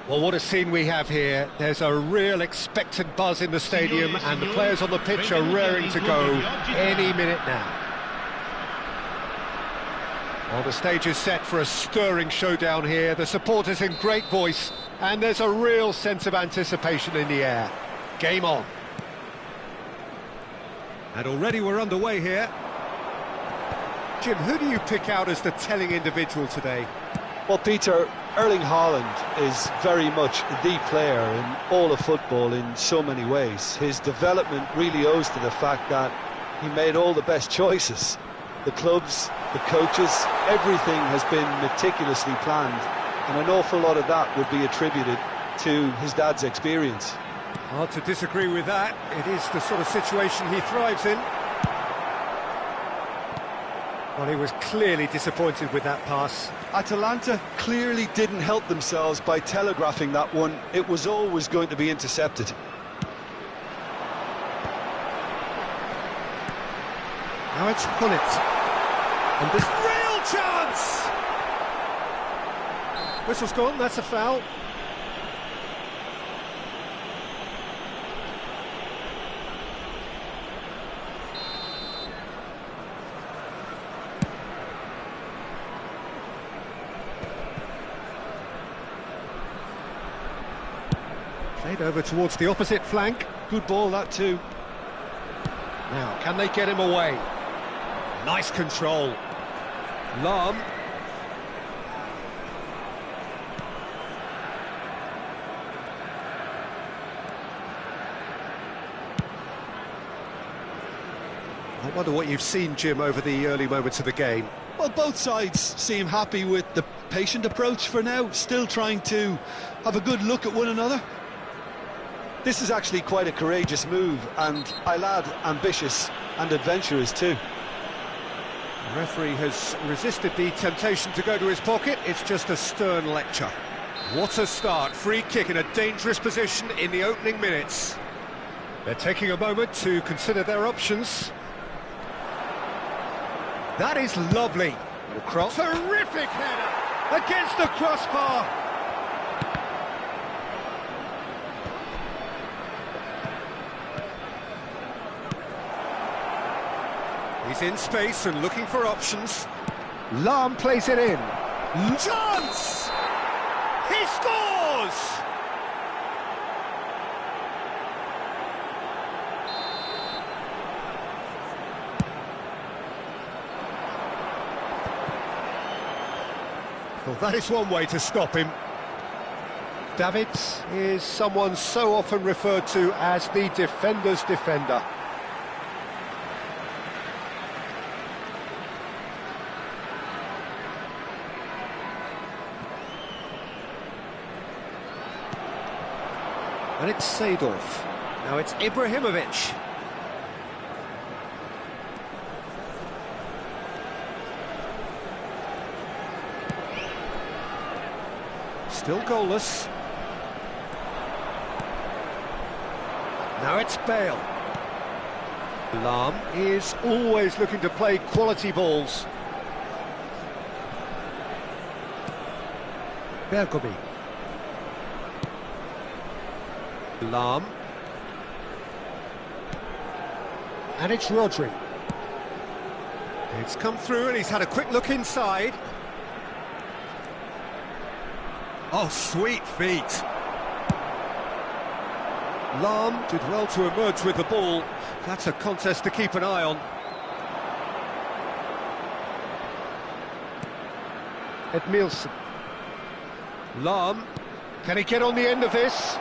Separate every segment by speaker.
Speaker 1: Well, what a scene we have here. There's a real expectant buzz in the stadium and the players on the pitch are raring to go any minute now. Well, the stage is set for a stirring showdown here. The supporters in great voice and there's a real sense of anticipation in the air. Game on. And already we're underway here. Jim, who do you pick out as the telling individual today?
Speaker 2: Well, Peter, Erling Haaland is very much the player in all of football in so many ways. His development really owes to the fact that he made all the best choices. The clubs, the coaches, everything has been meticulously planned, and an awful lot of that would be attributed to his dad's experience.
Speaker 1: Hard to disagree with that. It is the sort of situation he thrives in. Well, he was clearly disappointed with that pass.
Speaker 2: Atalanta clearly didn't help themselves by telegraphing that one. It was always going to be intercepted.
Speaker 1: Now it's Gullit. And this real chance! Whistle's gone, that's a foul. Played over towards the opposite flank.
Speaker 2: Good ball, that too.
Speaker 1: Now, can they get him away? Nice control. Lahm. I wonder what you've seen, Jim, over the early moments of the game.
Speaker 2: Well, both sides seem happy with the patient approach for now, still trying to have a good look at one another. This is actually quite a courageous move, and I'll add ambitious and adventurous too.
Speaker 1: The referee has resisted the temptation to go to his pocket. It's just a stern lecture. What a start. Free kick in a dangerous position in the opening minutes. They're taking a moment to consider their options. That is lovely. Cross. Terrific header against the crossbar. He's in space and looking for options. Lahm plays it in. Chance! He scores! Well, that is one way to stop him. Davids is someone so often referred to as the defender's defender. And it's Seedorf. Now it's Ibrahimovic. Still goalless. Now it's Bale. Lahm is always looking to play quality balls. Bergomi. Lahm. And it's Rodri. It's come through and he's had a quick look inside. Oh, sweet feet. Lahm did well to emerge with the ball. That's a contest to keep an eye on. Edmilson. Lahm. Can he get on the end of this?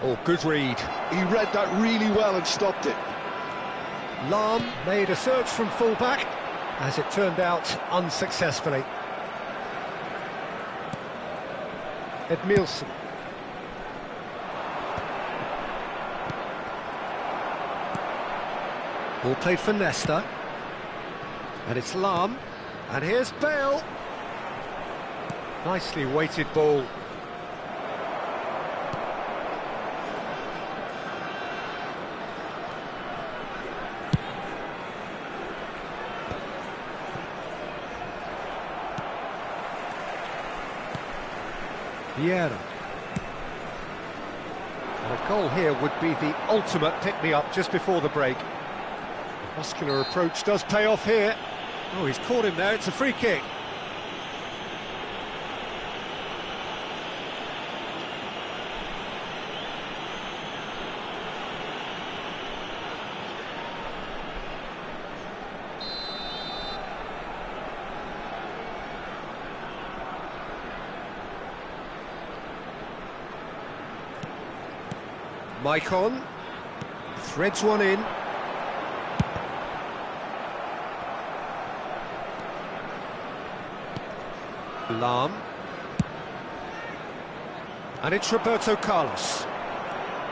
Speaker 1: Oh, good read.
Speaker 2: He read that really well and stopped it.
Speaker 1: Lahm made a search from full-back, as it turned out, unsuccessfully. Edmilson. Ball played for Nesta. And it's Lahm. And here's Bale. Nicely weighted ball. Vieira. And a goal here would be the ultimate pick-me-up just before the break. The muscular approach does pay off here. Oh, he's caught him there, it's a free kick. Maicon threads one in. Lahm. And it's Roberto Carlos.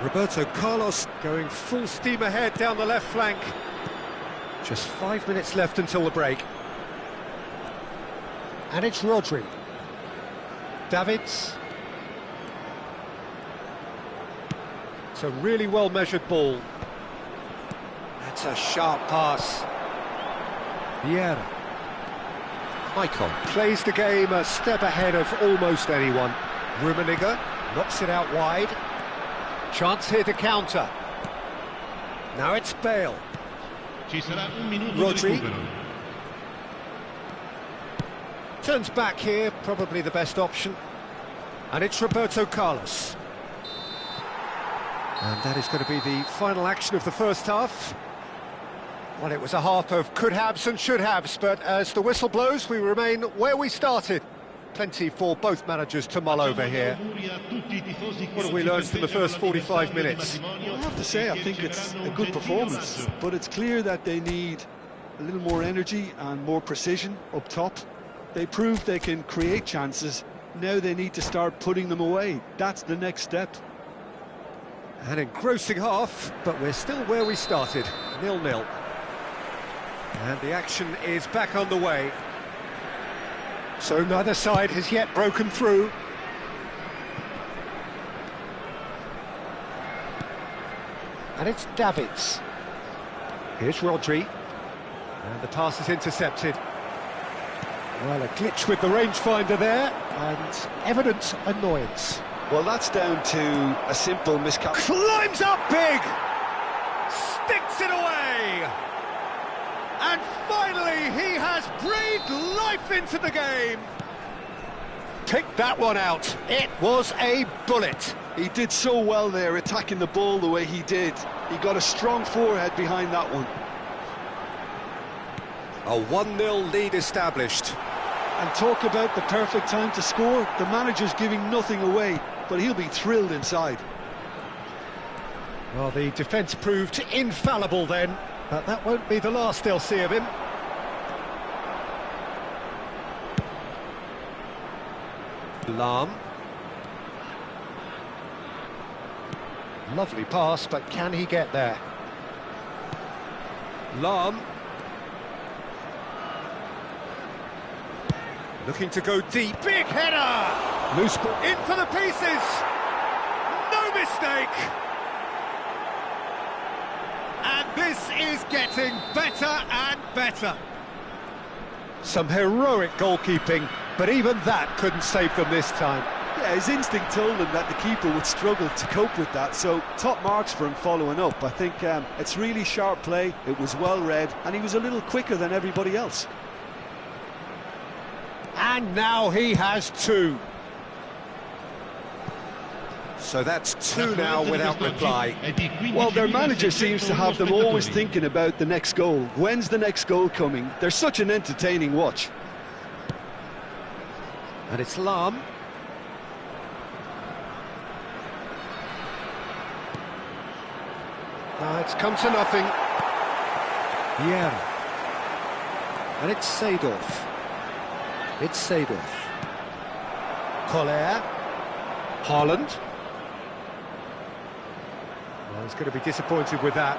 Speaker 1: Roberto Carlos going full steam ahead down the left flank. Just 5 minutes left until the break. And it's Rodri. Davids. It's a really well-measured ball. That's a sharp pass. Vieira. Maicon plays the game a step ahead of almost anyone. Rummenigge knocks it out wide. Chance here to counter. Now it's Bale. Rodri. Turns back here, probably the best option. And it's Roberto Carlos. And that is going to be the final action of the first half. Well, it was a half of could-haves and should-haves, but as the whistle blows, we remain where we started. Plenty for both managers to mull over here. What have we learned from the first 45 minutes?
Speaker 2: I have to say, I think it's a good performance, but it's clear that they need a little more energy and more precision up top. They proved they can create chances. Now they need to start putting them away. That's the next step.
Speaker 1: An engrossing half, but we're still where we started, 0-0. And the action is back on the way. So neither side has yet broken through. And it's Davids. Here's Rodri. And the pass is intercepted. Well, a glitch with the rangefinder there, and evident annoyance.
Speaker 2: Well, that's down to a simple miscalculation.
Speaker 1: Climbs up big! Sticks it away! And finally, he has breathed life into the game! Picked that one out. It was a bullet.
Speaker 2: He did so well there, attacking the ball the way he did. He got a strong forehead behind that one.
Speaker 1: A 1-0 lead established.
Speaker 2: And talk about the perfect time to score. The manager's giving nothing away, but he'll be thrilled inside.
Speaker 1: Well, the defence proved infallible then, but that won't be the last they'll see of him. Lahm. Lovely pass, but can he get there? Lahm. Looking to go deep. Big header! Loose ball. In for the pieces! No mistake! And this is getting better and better. Some heroic goalkeeping, but even that couldn't save them this time.
Speaker 2: Yeah, his instinct told him that the keeper would struggle to cope with that, so top marks for him following up. I think it's really sharp play, it was well read, and he was a little quicker than everybody else.
Speaker 1: And now he has two. So that's two now without reply.
Speaker 2: Well, their manager seems to have them always thinking about the next goal. When's the next goal coming? They're such an entertaining watch.
Speaker 1: And it's Lahm. It's come to nothing. Vieira. And it's Seedorf. It's Seedorf. Koller. Haaland. Well, he's going to be disappointed with that.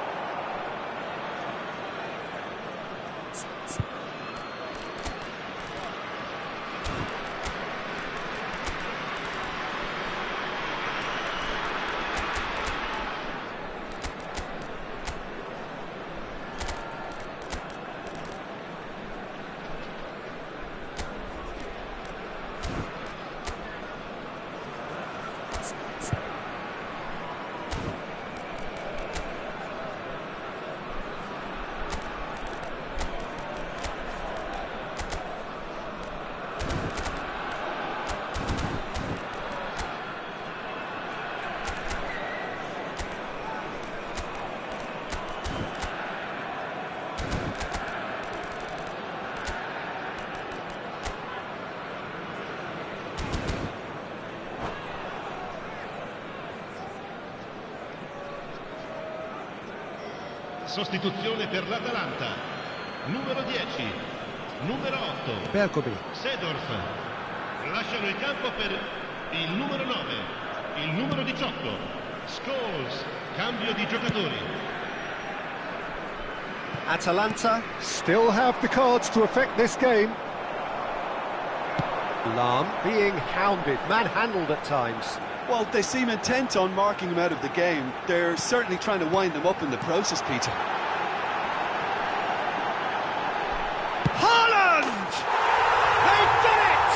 Speaker 3: Sostituzione per l'Atalanta. Numero 10, numero 8.
Speaker 1: Berkobi.
Speaker 3: Seedorf. Lasciano il campo per il numero 9, il numero 18. Scholes. Cambio di giocatori.
Speaker 1: Atalanta still have the cards to affect this game. Lahm being hounded, manhandled at times.
Speaker 2: Well, they seem intent on marking him out of the game. They're certainly trying to wind them up in the process, Peter.
Speaker 1: Haaland! They've done it!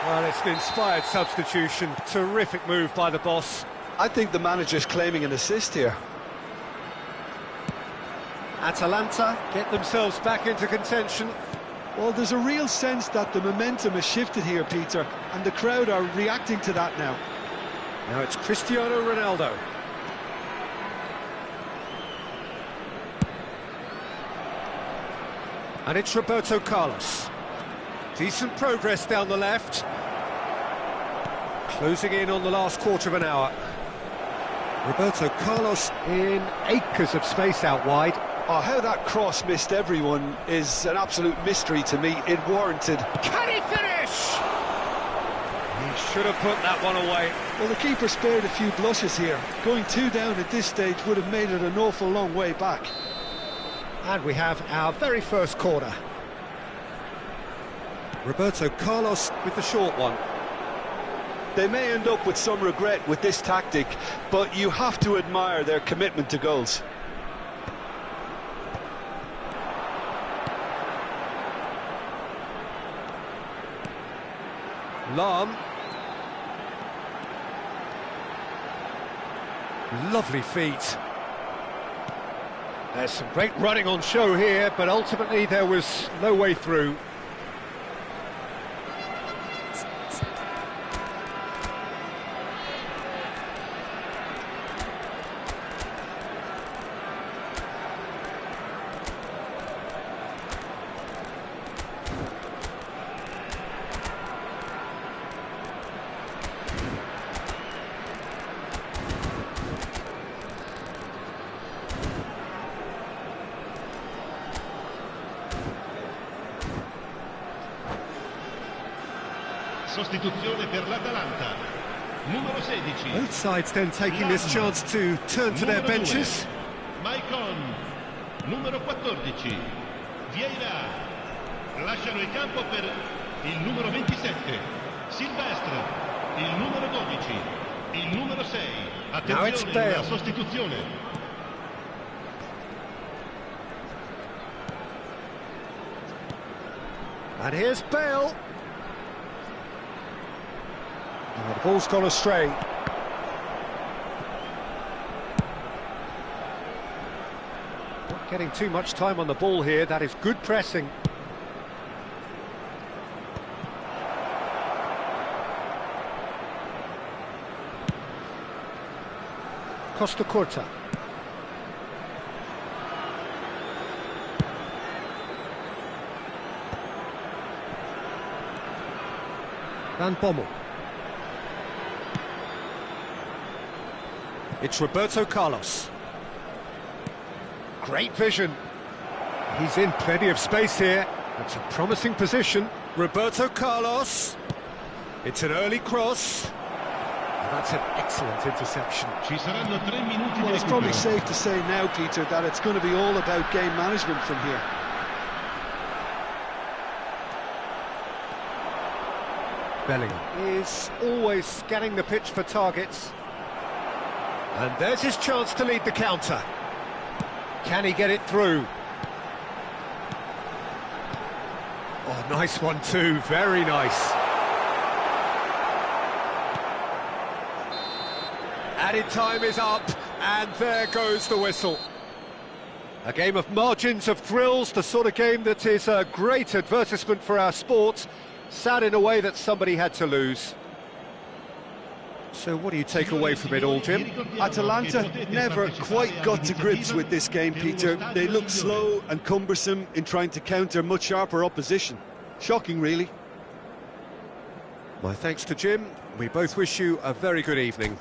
Speaker 1: Well, it's an inspired substitution. Terrific move by the boss.
Speaker 2: I think the manager's claiming an assist here.
Speaker 1: Atalanta get themselves back into contention.
Speaker 2: Well, there's a real sense that the momentum has shifted here, Peter, and the crowd are reacting to that now.
Speaker 1: Now it's Cristiano Ronaldo. And it's Roberto Carlos. Decent progress down the left. Closing in on the last quarter of an hour. Roberto Carlos in acres of space out wide.
Speaker 2: Oh, how that cross missed everyone is an absolute mystery to me. It warranted.
Speaker 1: Can he finish? He should have put that one away.
Speaker 2: Well, the keeper spared a few blushes here. Going 2 down at this stage would have made it an awful long way back.
Speaker 1: And we have our very first corner. Roberto Carlos with the short one.
Speaker 2: They may end up with some regret with this tactic, but you have to admire their commitment to goals.
Speaker 1: Lahm. Lovely feet. There's some great running on show here, but ultimately there was no way through.
Speaker 3: Sostituzione per l'Atalanta. Numero 16.
Speaker 1: Both sides then taking this chance to turn to their benches.
Speaker 3: Maicon. Numero 14. Vieira. Lasciano il campo per il numero 27. Silvestre. Il numero 12. Il numero 6. Attenzione, la sostituzione.
Speaker 1: And here's Bale. Oh, the ball's gone astray. Not getting too much time on the ball here. That is good pressing. Costa Curta. Van Bommel. It's Roberto Carlos. Great vision. He's in plenty of space here. That's a promising position. Roberto Carlos. It's an early cross. And that's an excellent interception.
Speaker 3: Ci saranno 3 minuti
Speaker 2: Well,
Speaker 3: di
Speaker 2: it's probably
Speaker 3: recupero.
Speaker 2: safe to say now, Peter, that it's going to be all about game management from here.
Speaker 1: Bellingham is always scanning the pitch for targets. And there's his chance to lead the counter. Can he get it through? Oh, nice one too, very nice. Added time is up, and there goes the whistle. A game of margins, of thrills, the sort of game that is a great advertisement for our sport. Sad in a way that somebody had to lose. So what do you take away from it all, Jim?
Speaker 2: Atalanta never quite got to grips with this game, Peter. They looked slow and cumbersome in trying to counter much sharper opposition. Shocking, really.
Speaker 1: My thanks to Jim. We both wish you a very good evening.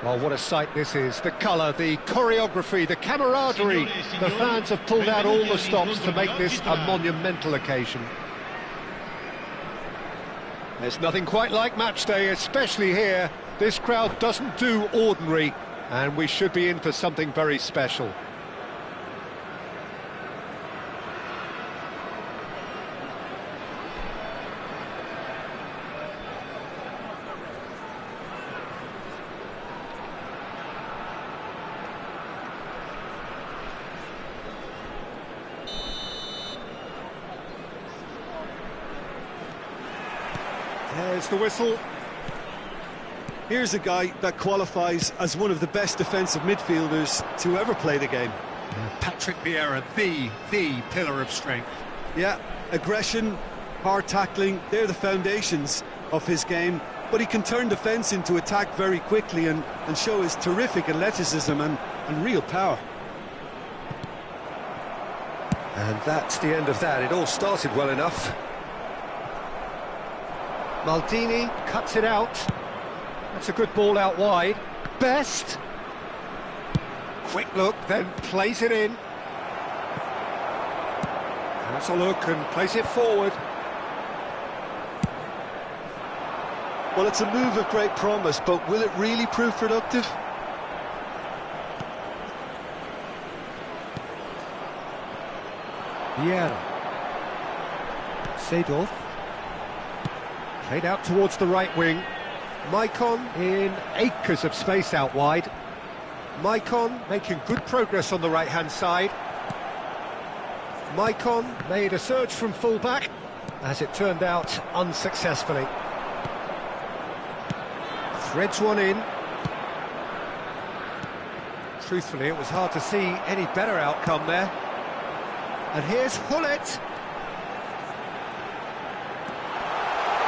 Speaker 1: Well, what a sight this is. The colour, the choreography, the camaraderie. The fans have pulled out all the stops to make this a monumental occasion. There's nothing quite like match day, especially here. This crowd doesn't do ordinary, and we should be in for something very special. There's the whistle.
Speaker 2: Here's a guy that qualifies as one of the best defensive midfielders to ever play the game.
Speaker 1: Patrick Vieira, the pillar of strength.
Speaker 2: Yeah, aggression, hard tackling, they're the foundations of his game. But he can turn defence into attack very quickly and show his terrific athleticism and real power.
Speaker 1: And that's the end of that. It all started well enough. Maldini cuts it out. That's a good ball out wide. Best. Quick look, then plays it in. That's a look and plays it forward.
Speaker 2: Well, it's a move of great promise, but will it really prove productive?
Speaker 1: Vieira. Seedorf. Played out towards the right wing. Maicon in acres of space out wide. Maicon making good progress on the right-hand side. Maicon made a surge from full-back, as it turned out unsuccessfully. Threads one in. Truthfully, it was hard to see any better outcome there. And here's Hullet.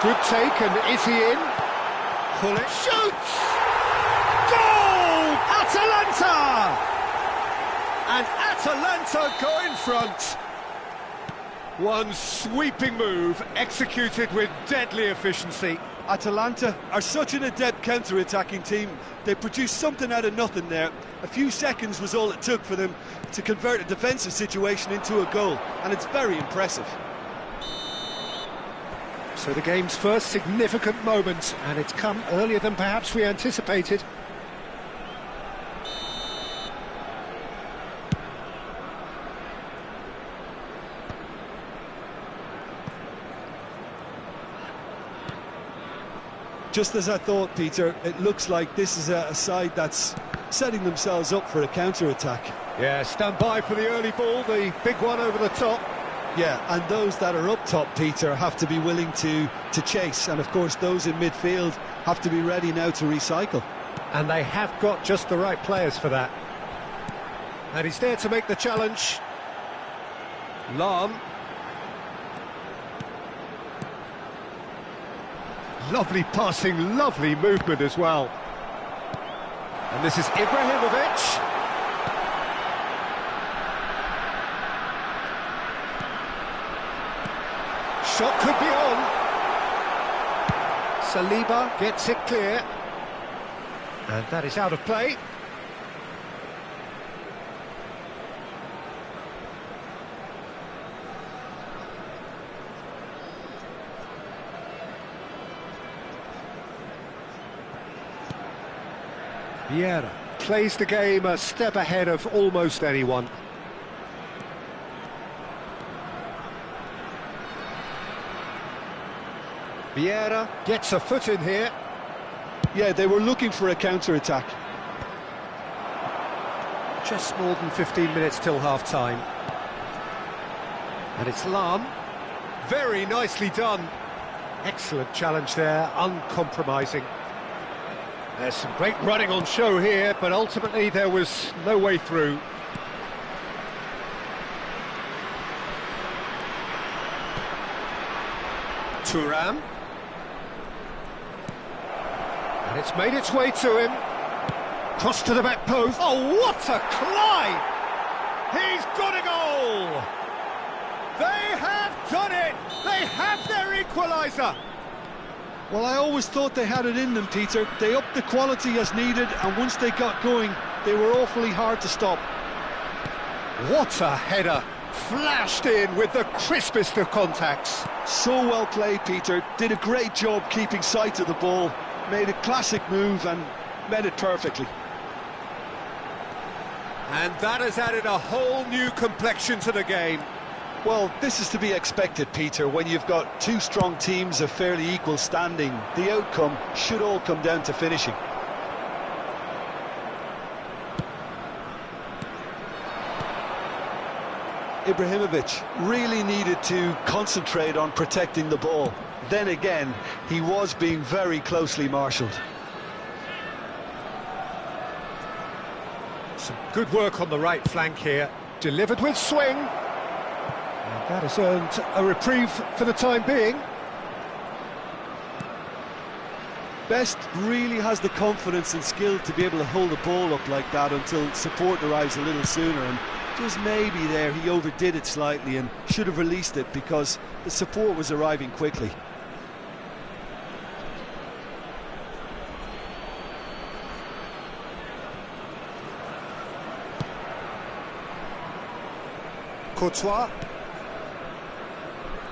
Speaker 1: Good take, and is he in? Hullet shoots! Goal! Atalanta! And Atalanta go in front. One sweeping move, executed with deadly efficiency.
Speaker 2: Atalanta are such an adept counter-attacking team. They produced something out of nothing there. A few seconds was all it took for them to convert a defensive situation into a goal, and it's very impressive.
Speaker 1: So the game's first significant moment, and it's come earlier than perhaps we anticipated.
Speaker 2: Just as I thought, Peter, it looks like this is a side that's setting themselves up for a counter-attack.
Speaker 1: Yeah, stand by for the early ball, the big one over the top.
Speaker 2: Yeah, and those that are up top, Peter, have to be willing to chase. And, of course, those in midfield have to be ready now to recycle.
Speaker 1: And they have got just the right players for that. And he's there to make the challenge. Lahm. Lovely passing, lovely movement as well. And this is Ibrahimovic. Shot could be on. Saliba gets it clear. And that is out of play. Vieira plays the game a step ahead of almost anyone. Vieira gets a foot in here.
Speaker 2: Yeah, they were looking for a counter-attack.
Speaker 1: Just more than 15 minutes till half-time. And it's Lahm. Very nicely done. Excellent challenge there, uncompromising. There's some great running on show here, but ultimately there was no way through. Thuram. And it's made its way to him. Cross to the back post. Oh, what a climb! He's got a goal! They have done it! They have their equaliser!
Speaker 2: Well, I always thought they had it in them, Peter. They upped the quality as needed, and once they got going, they were awfully hard to stop.
Speaker 1: What a header! Flashed in with the crispest of contacts.
Speaker 2: So well played, Peter. Did a great job keeping sight of the ball. Made a classic move and met it perfectly.
Speaker 1: And that has added a whole new complexion to the game.
Speaker 2: Well, this is to be expected, Peter. When you've got two strong teams of fairly equal standing, the outcome should all come down to finishing. Ibrahimovic really needed to concentrate on protecting the ball. Then again, he was being very closely marshalled.
Speaker 1: Some good work on the right flank here. Delivered with swing. And that has earned a reprieve for the time being.
Speaker 2: Best really has the confidence and skill to be able to hold the ball up like that until support arrives a little sooner, and just maybe there he overdid it slightly and should have released it because the support was arriving quickly.
Speaker 1: Courtois.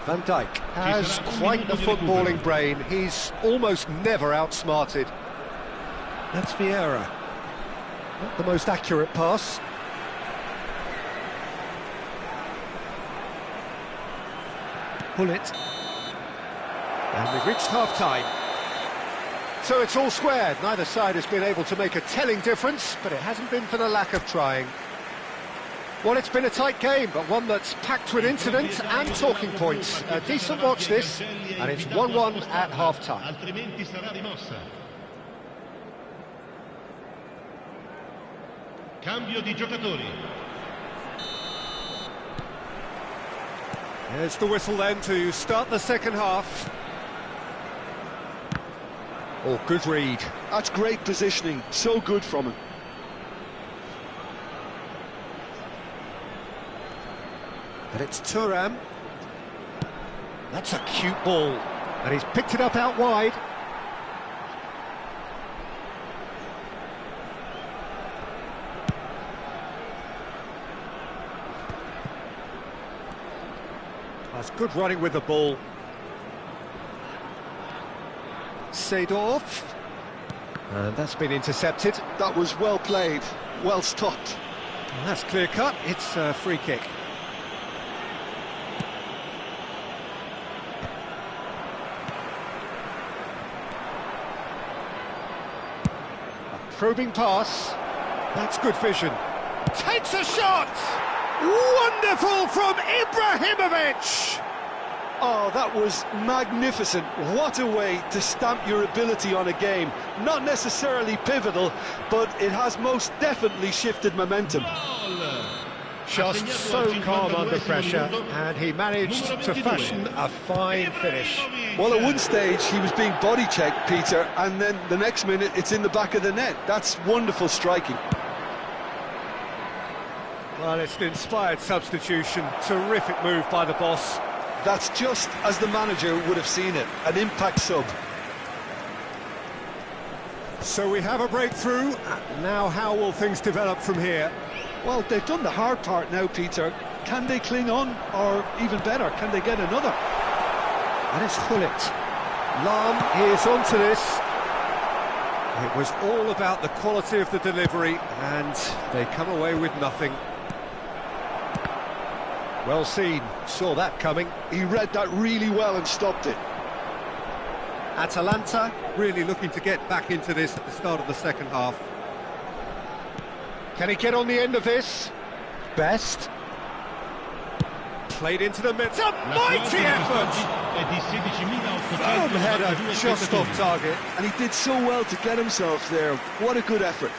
Speaker 1: Van Dijk has quite the footballing brain. He's almost never outsmarted. That's Vieira. Not the most accurate pass. Bullet. And we've reached half-time. So it's all squared. Neither side has been able to make a telling difference, but it hasn't been for the lack of trying. Well, it's been a tight game, but one that's packed with incidents and talking points. A decent watch this, and it's 1-1 at half-time.
Speaker 3: Cambio di giocatori.
Speaker 1: There's the whistle then to start the second half. Oh, good read.
Speaker 2: That's great positioning, so good from him.
Speaker 1: But it's Thuram. That's a cute ball. And he's picked it up out wide. That's good running with the ball. Seedorf. And that's been intercepted.
Speaker 2: That was well played, well stopped.
Speaker 1: And that's clear cut. It's a free kick. Probing pass. That's good vision. Takes a shot! Wonderful from Ibrahimovic!
Speaker 2: Oh, that was magnificent. What a way to stamp your ability on a game. Not necessarily pivotal, but it has most definitely shifted momentum.
Speaker 1: Just so calm under pressure, and he managed to fashion a fine finish.
Speaker 2: Well, at one stage he was being body checked, Peter, and then the next minute it's in the back of the net. That's wonderful striking.
Speaker 1: Well, it's an inspired substitution. Terrific move by the boss.
Speaker 2: That's just as the manager would have seen it, an impact sub.
Speaker 1: So we have a breakthrough. Now how will things develop from here?
Speaker 2: Well, they've done the hard part now, Peter. Can they cling on, or even better, can they get another?
Speaker 1: And it's Gullit. Lahm is onto this. It was all about the quality of the delivery, and they come away with nothing. Well seen, saw that coming.
Speaker 2: He read that really well and stopped it.
Speaker 1: Atalanta really looking to get back into this at the start of the second half. Can he get on the end of this? Best. Played into the middle. It's a mighty effort! Firm header just off target.
Speaker 2: And he did so well to get himself there. What a good effort.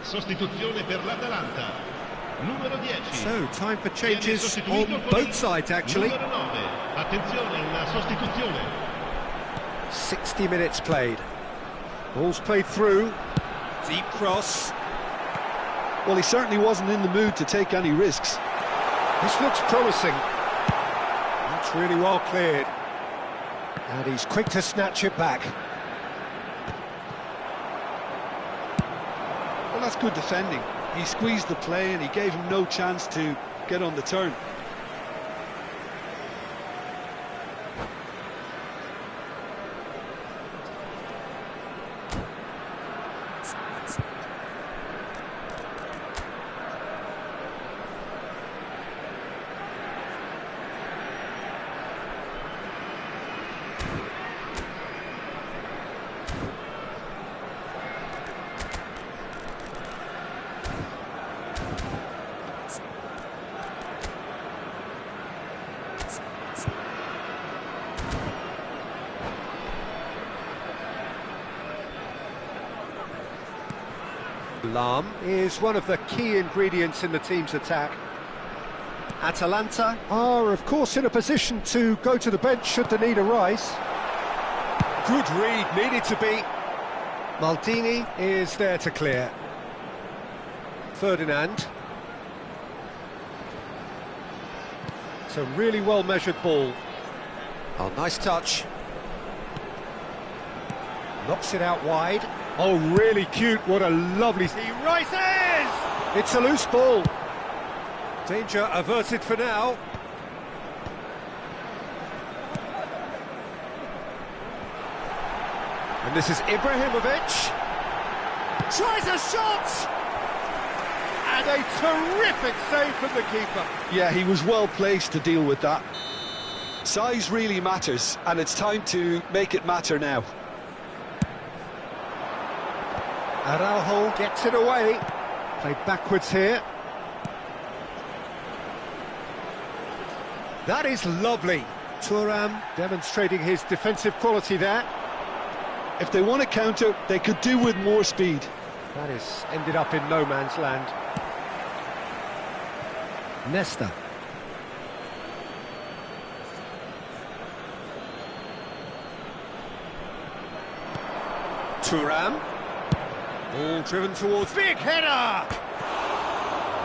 Speaker 3: Sostituzione per l'Atalanta. Numero 10.
Speaker 1: So, time for changes on both sides, actually.
Speaker 3: Numero 9. Attenzione, una sostituzione.
Speaker 1: 60 minutes played. Ball's played through. Deep cross.
Speaker 2: Well, he certainly wasn't in the mood to take any risks.
Speaker 1: This looks promising. That's really well cleared. And he's quick to snatch it back.
Speaker 2: Well, that's good defending. He squeezed the play and he gave him no chance to get on the turn.
Speaker 1: Lahm is one of the key ingredients in the team's attack. Atalanta are, of course, in a position to go to the bench should the need arise. Good read, needed to be. Maldini is there to clear. Ferdinand. It's a really well-measured ball. Oh, nice touch. Knocks it out wide. Oh, really cute, what a lovely... He rises! It's a loose ball. Danger averted for now. And this is Ibrahimovic. Tries a shot! And a terrific save from the keeper.
Speaker 2: Yeah, he was well placed to deal with that. Size really matters, and it's time to make it matter now.
Speaker 1: Araujo gets it away. Played backwards here. That is lovely. Thuram demonstrating his defensive quality there.
Speaker 2: If they want to counter, they could do with more speed.
Speaker 1: That is ended up in no man's land. Nesta. Thuram. Ball driven towards big header!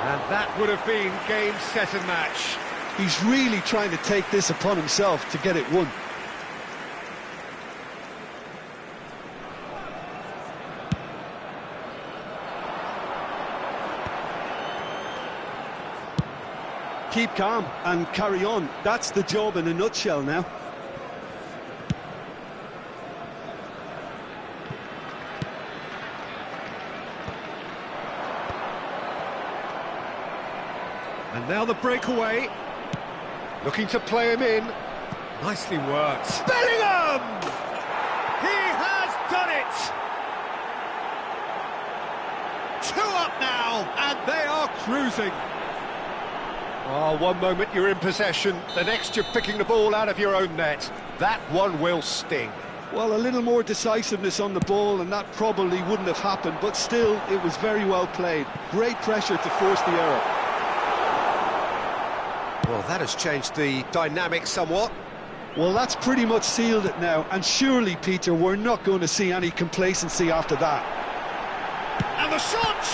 Speaker 1: And that would have been game, set and match.
Speaker 2: He's really trying to take this upon himself to get it won. Keep calm and carry on. That's the job in a nutshell now.
Speaker 1: And now the breakaway. Looking to play him in. Nicely worked. Bellingham! He has done it! 2 up now, and they are cruising. Oh, one moment you're in possession, the next you're picking the ball out of your own net. That one will sting.
Speaker 2: Well, a little more decisiveness on the ball and that probably wouldn't have happened, but still, it was very well played. Great pressure to force the error.
Speaker 1: Well, that has changed the dynamic somewhat.
Speaker 2: Well, that's pretty much sealed it now, and surely, Peter, we're not going to see any complacency after that.
Speaker 1: And the shot!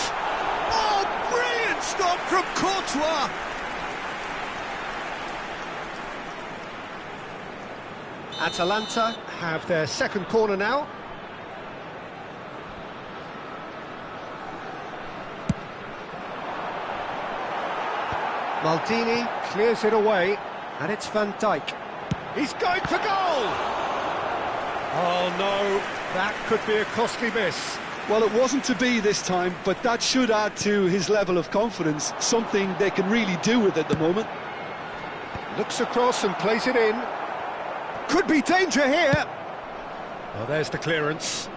Speaker 1: Oh, brilliant stop from Courtois! Atalanta have their second corner now. Maldini clears it away, and it's Van Dijk. He's going for goal! Oh no, that could be a costly miss.
Speaker 2: Well, it wasn't to be this time, but that should add to his level of confidence, something they can really do with at the moment.
Speaker 1: Looks across and plays it in. Could be danger here. Oh, there's the clearance.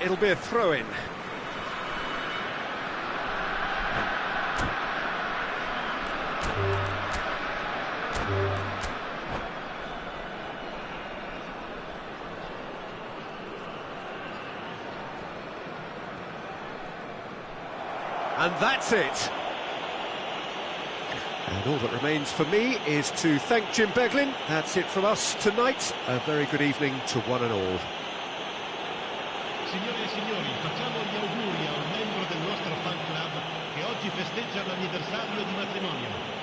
Speaker 1: It'll be a throw-in. And that's it. And all that remains for me is to thank Jim Beglin. That's it from us tonight. A very good evening to one and all.
Speaker 3: Signore e signori, facciamo gli auguri a un membro del nostro fan club che oggi festeggia l'anniversario di matrimonio.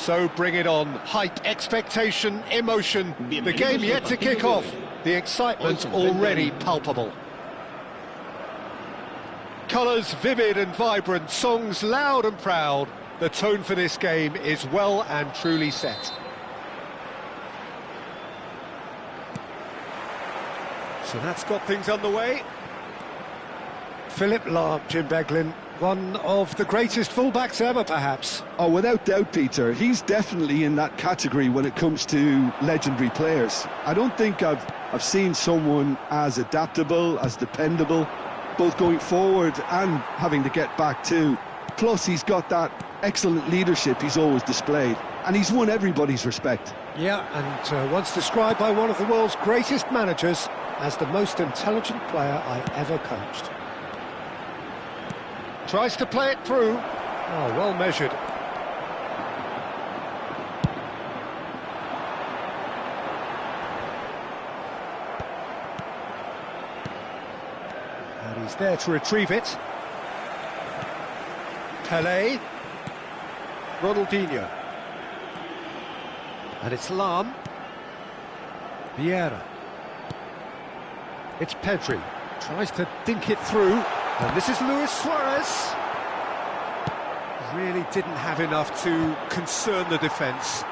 Speaker 1: So bring it on. Hype, expectation, emotion. The game yet to kick off. The excitement already palpable. Colours vivid and vibrant, songs loud and proud. The tone for this game is well and truly set. So that's got things underway. Philipp Lahm, Jim Beglin, one of the greatest fullbacks ever, perhaps.
Speaker 4: Oh, without doubt, Peter. He's definitely in that category when it comes to legendary players. I don't think I've seen someone as adaptable, as dependable, both going forward and having to get back too. Plus, he's got that excellent leadership he's always displayed, and he's won everybody's respect.
Speaker 1: Yeah, and once described by one of the world's greatest managers as the most intelligent player I ever coached. Tries to play it through. Oh, well measured. And he's there to retrieve it. Pelé. Ronaldinho. And it's Lahm. Vieira. It's Pedri. Tries to dink it through. And this is Luis Suarez. Really didn't have enough to concern the defence.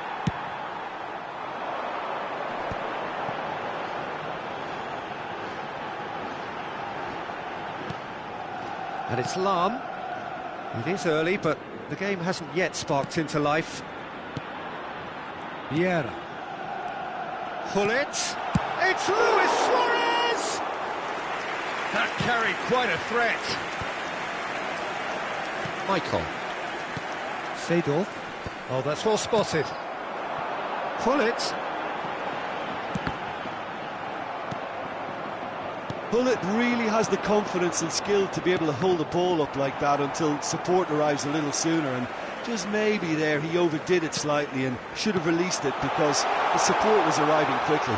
Speaker 1: And it's Lahm. It is early, but the game hasn't yet sparked into life. Vieira. Gullit. It's Luis Suarez! That carried quite a threat. Michael. Seedorf. Oh, that's well spotted. Gullit.
Speaker 4: Gullit really has the confidence and skill to be able to hold the ball up like that until support arrives a little sooner, and just maybe there he overdid it slightly and should have released it because the support was arriving quickly.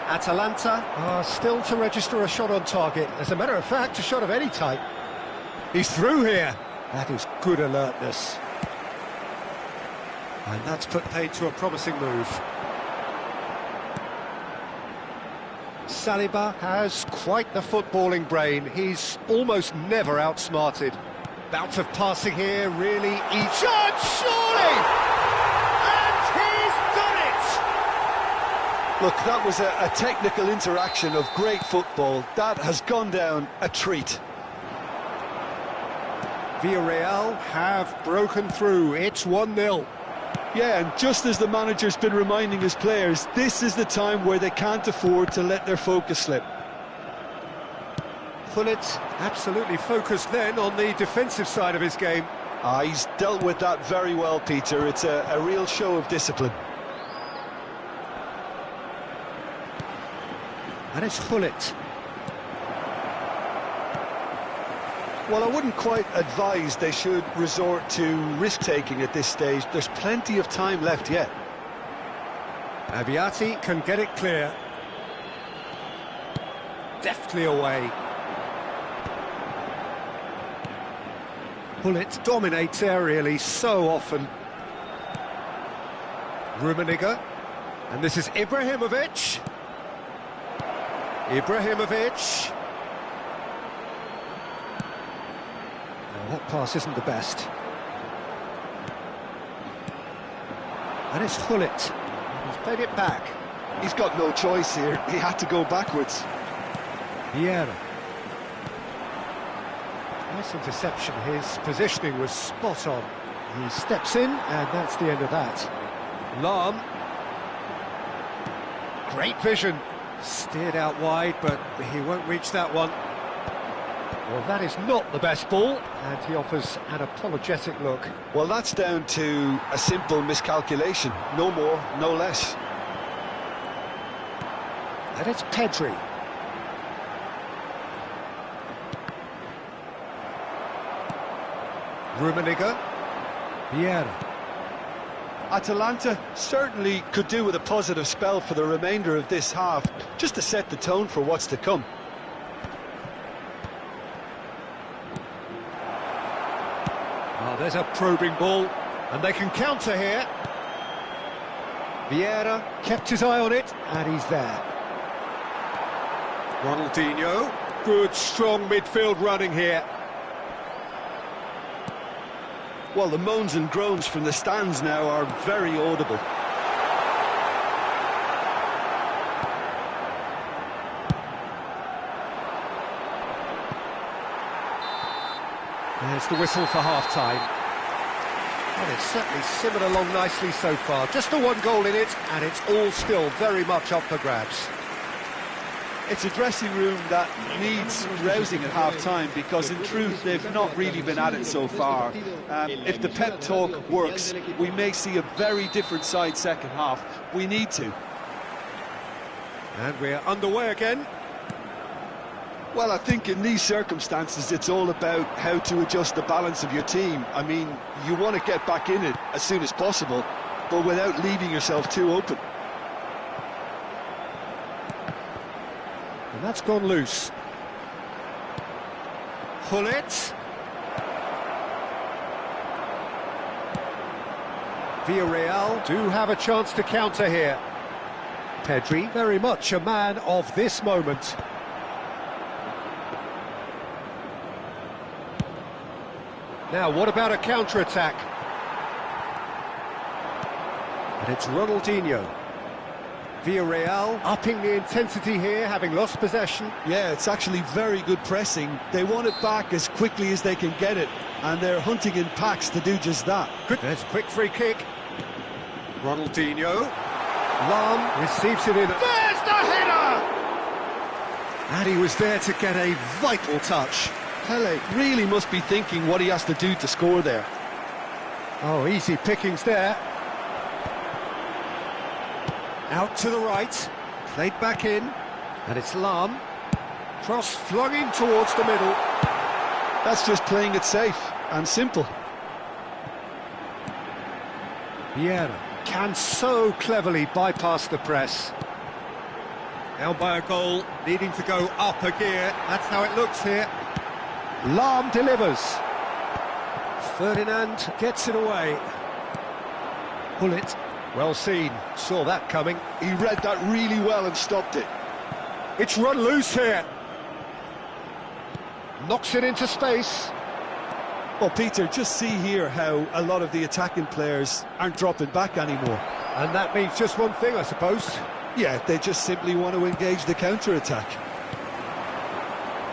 Speaker 1: Atalanta are still to register a shot on target. As a matter of fact, a shot of any type. He's through here. That is good alertness. And that's put paid to a promising move. Saliba has quite the footballing brain. He's almost never outsmarted. Bout of passing here, really easy. Shot, surely! And he's done it!
Speaker 4: Look, that was a technical interaction of great football. That has gone down a treat.
Speaker 1: Villarreal have broken through. It's 1-0.
Speaker 4: Yeah, and just as the manager's been reminding his players, this is the time where they can't afford to let their focus slip.
Speaker 1: Gullit absolutely focused then on the defensive side of his game.
Speaker 4: He's dealt with that very well, Peter. It's a real show of discipline.
Speaker 1: And it's Gullit.
Speaker 4: Well, I wouldn't quite advise they should resort to risk-taking at this stage. There's plenty of time left yet.
Speaker 1: Abiati can get it clear. Deftly away. Gullit dominates aerially so often. Rummenigge. And this is Ibrahimovic. Ibrahimovic. That pass isn't the best. And it's Gullit. He's played it back.
Speaker 4: He's got no choice here. He had to go backwards.
Speaker 1: Vieira. Nice interception. His positioning was spot on. He steps in, and that's the end of that. Lahm. Great vision. Steered out wide, but he won't reach that one. Well, that is not the best ball, and he offers an apologetic look.
Speaker 4: Well, that's down to a simple miscalculation. No more, no less.
Speaker 1: And it's Pedri. Rummenigge. Vieira.
Speaker 4: Atalanta certainly could do with a positive spell for the remainder of this half, just to set the tone for what's to come.
Speaker 1: There's a probing ball, and they can counter here. Vieira kept his eye on it, and he's there. Ronaldinho, good strong midfield running here.
Speaker 4: Well, the moans and groans from the stands now are very audible.
Speaker 1: There's the whistle for half-time. Well, it's certainly simmered along nicely so far. Just the one goal in it, and it's all still very much up for grabs.
Speaker 4: It's a dressing room that needs rousing at half-time, because in truth they've not really been at it so far. If the pep talk works, we may see a very different side second half. We need to.
Speaker 1: And we're underway again.
Speaker 4: Well, I think in these circumstances it's all about how to adjust the balance of your team. I mean, you want to get back in it as soon as possible, but without leaving yourself too open.
Speaker 1: And that's gone loose. Gullit. Villarreal do have a chance to counter here. Pedri, very much a man of this moment. Now, what about a counter-attack? And it's Ronaldinho. Villarreal upping the intensity here, having lost possession.
Speaker 4: Yeah, it's actually very good pressing. They want it back as quickly as they can get it, and they're hunting in packs to do just that.
Speaker 1: Good. There's a quick free kick. Ronaldinho. Lahm receives it in. There's the header! And he was there to get a vital touch.
Speaker 4: Pele really must be thinking what he has to do to score there.
Speaker 1: Oh, easy pickings there. Out to the right, played back in, and it's Lahm. Cross flung in towards the middle.
Speaker 4: That's just playing it safe and simple.
Speaker 1: Vieira can so cleverly bypass the press. Held by a goal, needing to go up a gear. That's how it looks here. Lahm delivers. Ferdinand gets it away. Gullit, well seen, saw that coming.
Speaker 4: He read that really well and stopped it.
Speaker 1: It's run loose here. Knocks it into space.
Speaker 4: Well, Peter, just see here how a lot of the attacking players aren't dropping back anymore.
Speaker 1: And that means just one thing, I suppose.
Speaker 4: Yeah, they just simply want to engage the counter-attack.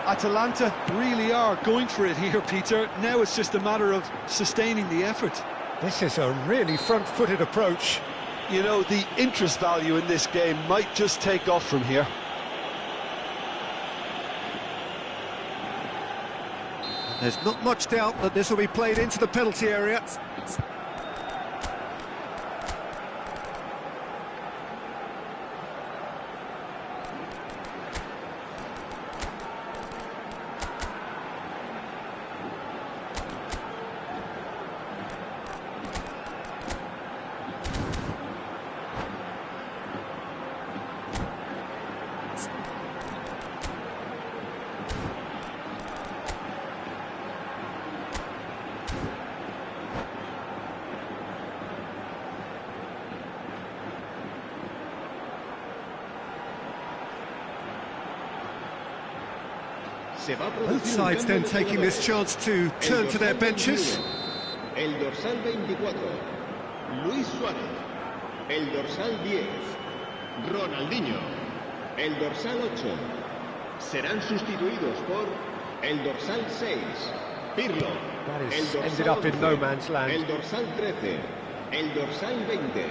Speaker 4: Atalanta really are going for it here, Peter. Now it's just a matter of sustaining the effort.
Speaker 1: This is a really front-footed approach.
Speaker 4: You know, the interest value in this game might just take off from here.
Speaker 1: There's not much doubt that this will be played into the penalty area. Both sides then taking this chance to turn to their benches.
Speaker 3: El dorsal 24, Luis Suárez. El dorsal 10, Ronaldinho. El dorsal 8 serán sustituidos por el dorsal 6, Pirlo.
Speaker 1: That
Speaker 3: El
Speaker 1: is
Speaker 3: dorsal
Speaker 1: ended up in
Speaker 3: 11,
Speaker 1: no man's
Speaker 3: El
Speaker 1: land.
Speaker 3: dorsal 13, el dorsal 20.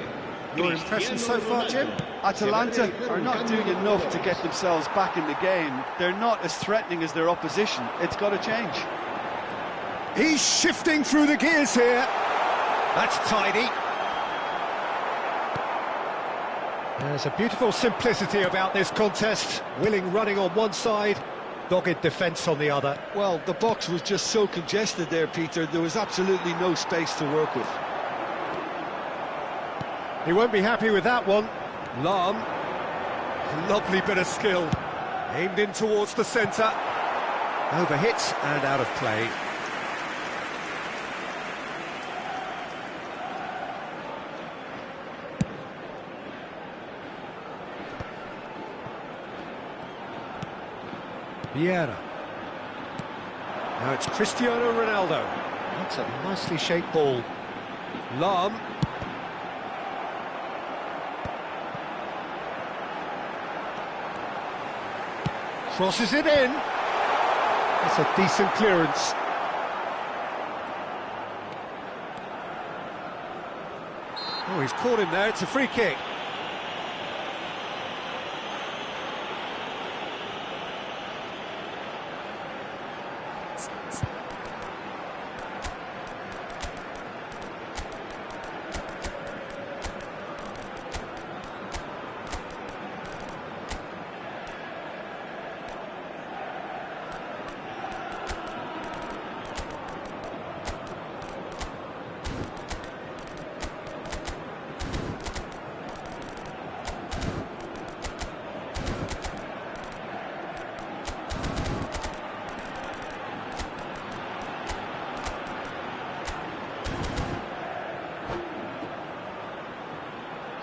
Speaker 1: Your impression so far, Jim?
Speaker 4: Atalanta are not doing enough to get themselves back in the game. They're not as threatening as their opposition. It's got to change.
Speaker 1: He's shifting through the gears here. That's tidy. There's a beautiful simplicity about this contest. Willing running on one side, dogged defence on the other.
Speaker 4: Well, the box was just so congested there, Peter. There was absolutely no space to work with.
Speaker 1: He won't be happy with that one. Lahm, lovely bit of skill. Aimed in towards the centre. Overhit and out of play. Vieira. Now it's Cristiano Ronaldo. That's a nicely shaped ball. Lahm. Crosses it in. That's a decent clearance. Oh, he's caught him there. It's a free kick.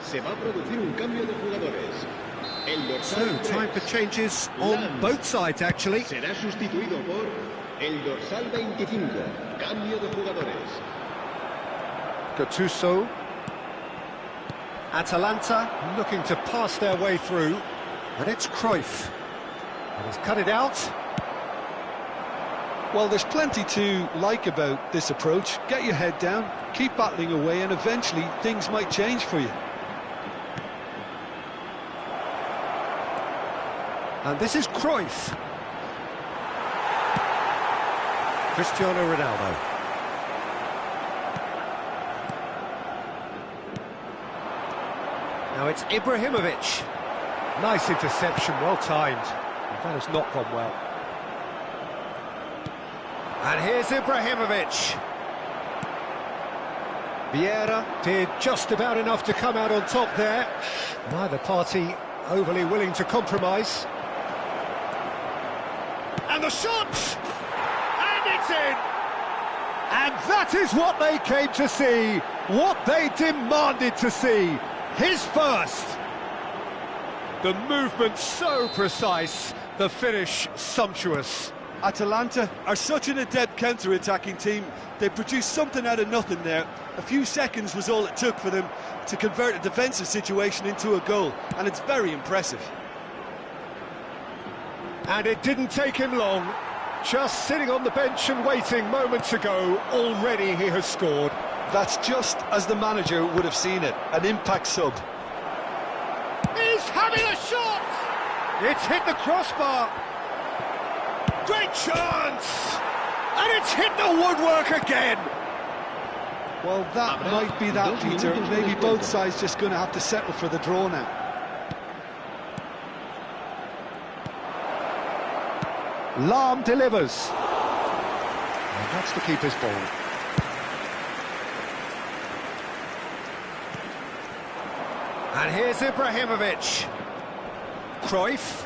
Speaker 3: Se va a producir un cambio de jugadores. El dorsal
Speaker 1: So, time for changes on both sides, actually.
Speaker 3: será sustituido por el dorsal 25. Cambio de jugadores.
Speaker 1: Gattuso. Atalanta looking to pass their way through. And it's Cruyff. And he's cut it out.
Speaker 2: Well, there's plenty to like about this approach. Get your head down, keep battling away, and eventually things might change for you.
Speaker 1: And this is Cruyff. Cristiano Ronaldo. Now it's Ibrahimovic. Nice interception, well timed. That has not gone well. And here's Ibrahimovic. Vieira did just about enough to come out on top there. Neither party overly willing to compromise. And the shot! And it's in! And that is what they came to see, what they demanded to see. His first. The movement so precise, the finish sumptuous.
Speaker 2: Atalanta are such an adept counter-attacking team. They produced something out of nothing there. A few seconds was all it took for them to convert a defensive situation into a goal, and it's very impressive.
Speaker 1: And it didn't take him long. Just sitting on the bench and waiting moments ago, already he has scored.
Speaker 2: That's just as the manager would have seen it, an impact sub.
Speaker 1: He's having a shot! It's hit the crossbar. Great chance! And it's hit the woodwork again!
Speaker 2: Well, that might be that, Peter. Maybe both sides just going to have to settle for the draw now.
Speaker 1: Lahm delivers. And that's the keeper's ball. And here's Ibrahimovic. Cruyff.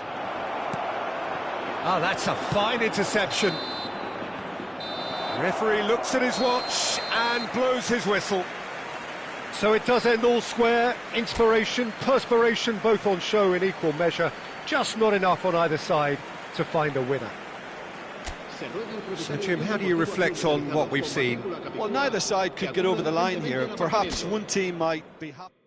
Speaker 1: Oh, that's a fine interception. Referee looks at his watch and blows his whistle. So it does end all square. Inspiration, perspiration, both on show in equal measure. Just not enough on either side to find a winner. So, Jim, how do you reflect on what we've seen?
Speaker 2: Well, neither side could get over the line here. Perhaps one team might be happy.